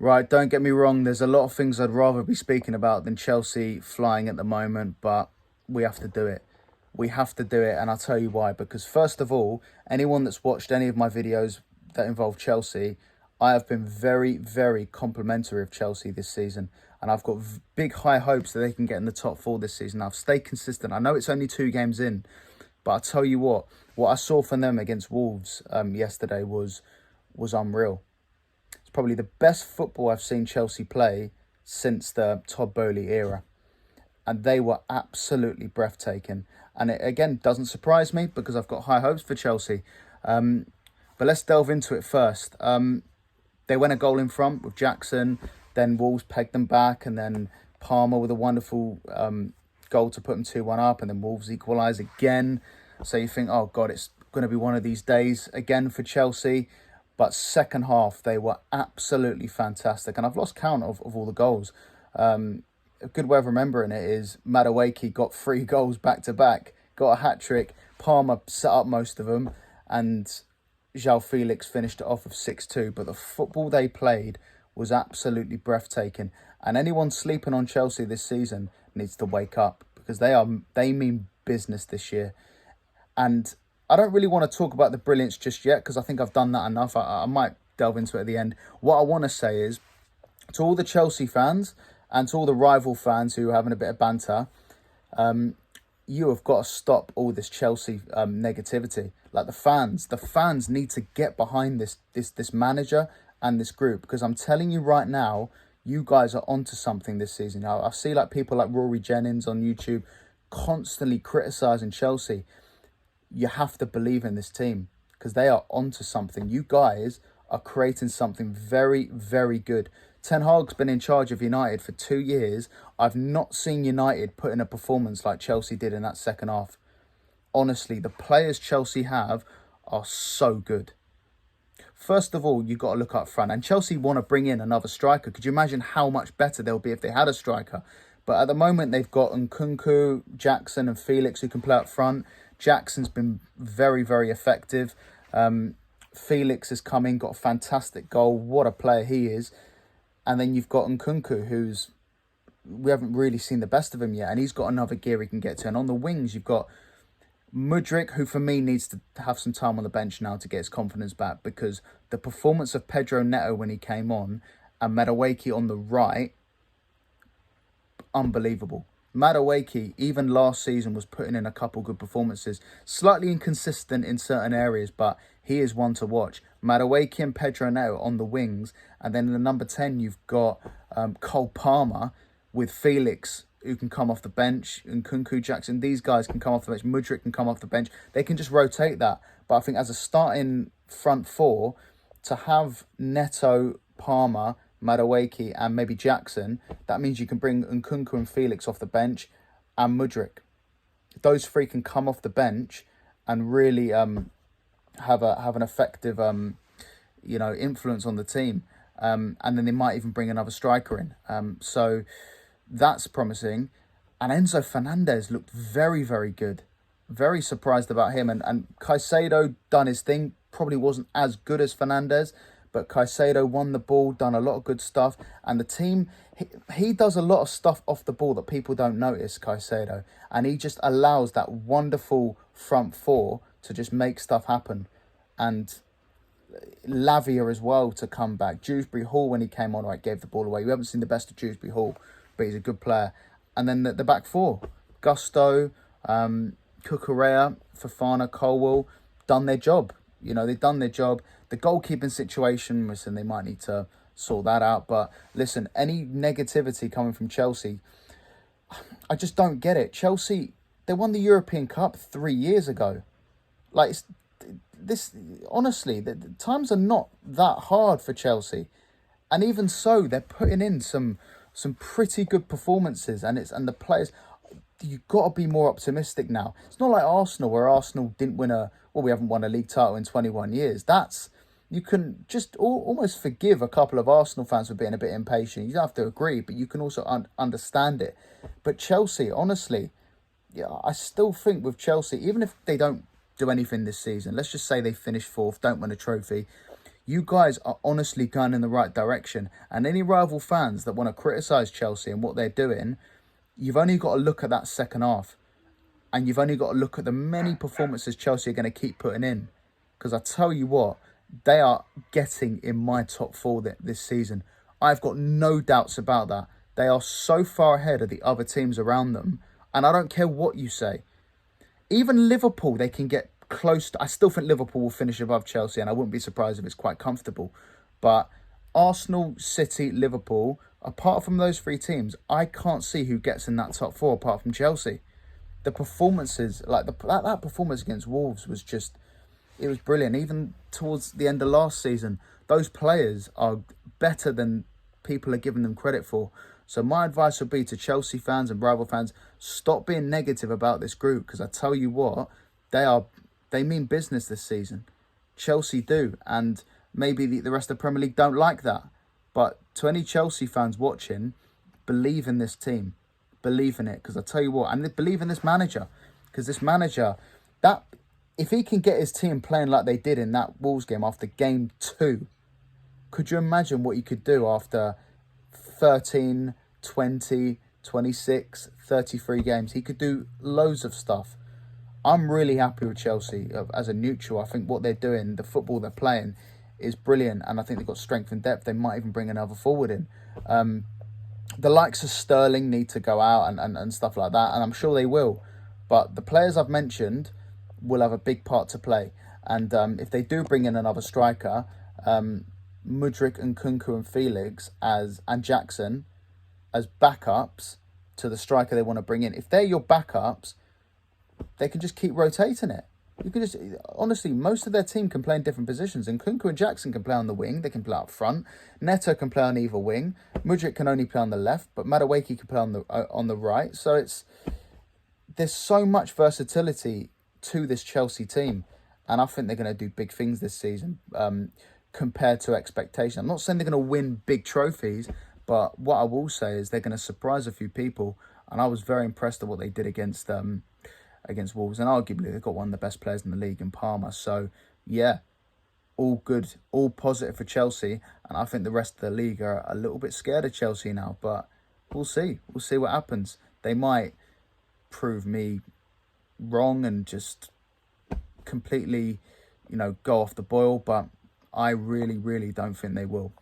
Right, don't get me wrong, there's a lot of things I'd rather be speaking about than Chelsea flying at the moment, but we have to do it. We have to do it, and I'll tell you why. Because, first of all, anyone that's watched any of my videos that involve Chelsea, I have been very, very complimentary of Chelsea this season, and I've got big, high hopes that they can get in the top four this season. I've stayed consistent. I know it's only 2 games in, but I'll tell you what I saw from them against Wolves yesterday was unreal. It's probably the best football I've seen Chelsea play since the Todd Boehly era. And they were absolutely breathtaking. And it, again, doesn't surprise me because I've got high hopes for Chelsea. But let's delve into it first. They went a goal in front with Jackson. Then Wolves pegged them back. And then Palmer with a wonderful goal to put them 2-1 up. And then Wolves equalise again. So you think, oh, God, it's going to be one of these days again for Chelsea. But second half, they were absolutely fantastic. And I've lost count of all the goals. A good way of remembering it is Madueke got 3 goals back to back, got a hat-trick. Palmer set up most of them. And João Felix finished it off with 6-2. But the football they played was absolutely breathtaking. And anyone sleeping on Chelsea this season needs to wake up. Because they mean business this year. And I don't really want to talk about the brilliance just yet because I think I've done that enough. I might delve into it at the end. What I want to say is to all the Chelsea fans and to all the rival fans who are having a bit of banter, you have got to stop all this Chelsea negativity. Like the fans need to get behind this manager and this group because I'm telling you right now, you guys are onto something this season. I see like people like Rory Jennings on YouTube constantly criticising Chelsea. You have to believe in this team because they are onto something. You guys are creating something very, very good. Ten Hag's been in charge of United for 2 years. I've not seen United put in a performance like Chelsea did in that second half. Honestly, the players Chelsea have are so good. First of all, you've got to look up front. And Chelsea want to bring in another striker. Could you imagine how much better they'll be if they had a striker? But at the moment, they've got Nkunku, Jackson and Felix who can play up front. Jackson's been very, very effective. Felix has come in, got a fantastic goal. What a player he is. And then you've got Nkunku, we haven't really seen the best of him yet. And he's got another gear he can get to. And on the wings, you've got Mudryk, who for me needs to have some time on the bench now to get his confidence back. Because the performance of Pedro Neto when he came on and Madueke on the right, unbelievable. Madueke, even last season, was putting in a couple good performances. Slightly inconsistent in certain areas, but he is one to watch. Madueke and Pedro Neto on the wings. And then in the number 10, you've got Cole Palmer with Felix, who can come off the bench. And Nkunku, Jackson, these guys can come off the bench. Mudryk can come off the bench. They can just rotate that. But I think as a starting front four, to have Neto, Palmer, Madueke and maybe Jackson, that means you can bring Nkunku and Felix off the bench and Mudryk. Those 3 can come off the bench and really have an effective influence on the team. And then they might even bring another striker in. So that's promising. And Enzo Fernandez looked very, very good. Very surprised about him. And Caicedo done his thing. Probably wasn't as good as Fernandez, but Caicedo won the ball, done a lot of good stuff. And the team, he does a lot of stuff off the ball that people don't notice, Caicedo. And he just allows that wonderful front four to just make stuff happen. And Lavia as well to come back. Dewsbury Hall, when he came on, right, gave the ball away. We haven't seen the best of Dewsbury Hall, but he's a good player. And then the back four, Gusto, Cucurella, Fofana, Colwill, done their job. They've done their job. The goalkeeping situation, listen, they might need to sort that out. But listen, any negativity coming from Chelsea, I just don't get it. Chelsea, they won the European Cup 3 years ago. Like, honestly, the times are not that hard for Chelsea. And even so, they're putting in some pretty good performances. And the players, you've got to be more optimistic now. It's not like Arsenal, where Arsenal didn't win we haven't won a league title in 21 years. You can just almost forgive a couple of Arsenal fans for being a bit impatient. You don't have to agree, but you can also understand it. But Chelsea, honestly, I still think with Chelsea, even if they don't do anything this season, let's just say they finish 4th, don't win a trophy, You guys are honestly going in the right direction. And any rival fans that want to criticise Chelsea and what they're doing, you've only got to look at that second half. And you've only got to look at the many performances Chelsea are going to keep putting in. Because I tell you what, they are getting in my top four this season. I've got no doubts about that. They are so far ahead of the other teams around them. And I don't care what you say. Even Liverpool, they can get close to... I still think Liverpool will finish above Chelsea, and I wouldn't be surprised if it's quite comfortable. But Arsenal, City, Liverpool, apart from those three teams, I can't see who gets in that top four apart from Chelsea. The performances, like that performance against Wolves was just... It was brilliant. Even towards the end of last season, those players are better than people are giving them credit for. So my advice would be to Chelsea fans and rival fans, stop being negative about this group, because I tell you what, they mean business this season. Chelsea do, and maybe the rest of the Premier League don't like that. But to any Chelsea fans watching, believe in this team. Believe in it, because I tell you what, and believe in this manager, because this manager, that if he can get his team playing like they did in that Wolves game after game 2, could you imagine what he could do after 13, 20, 26, 33 games? He could do loads of stuff. I'm really happy with Chelsea as a neutral. I think what they're doing, the football they're playing, is brilliant, and I think they've got strength and depth. They might even bring another forward in. The likes of Sterling need to go out and stuff like that, and I'm sure they will. But the players I've mentioned will have a big part to play. And if they do bring in another striker, Mudryk and Kunku and Felix and Jackson as backups to the striker they want to bring in, if they're your backups, they can just keep rotating it. You can just, honestly, most of their team can play in different positions, and Kunku and Jackson can play on the wing. They can play up front. Neto can play on either wing. Mudryk can only play on the left, but Madueke can play on the right. So there's so much versatility to this Chelsea team, and I think they're going to do big things this season compared to expectation. I'm not saying they're going to win big trophies, but what I will say is they're going to surprise a few people, and I was very impressed at what they did against Wolves, and arguably they've got one of the best players in the league in Palmer. So yeah, all good, all positive for Chelsea, and I think the rest of the league are a little bit scared of Chelsea now, but we'll see what happens. They might prove me wrong and just completely, go off the boil, but I really don't think they will.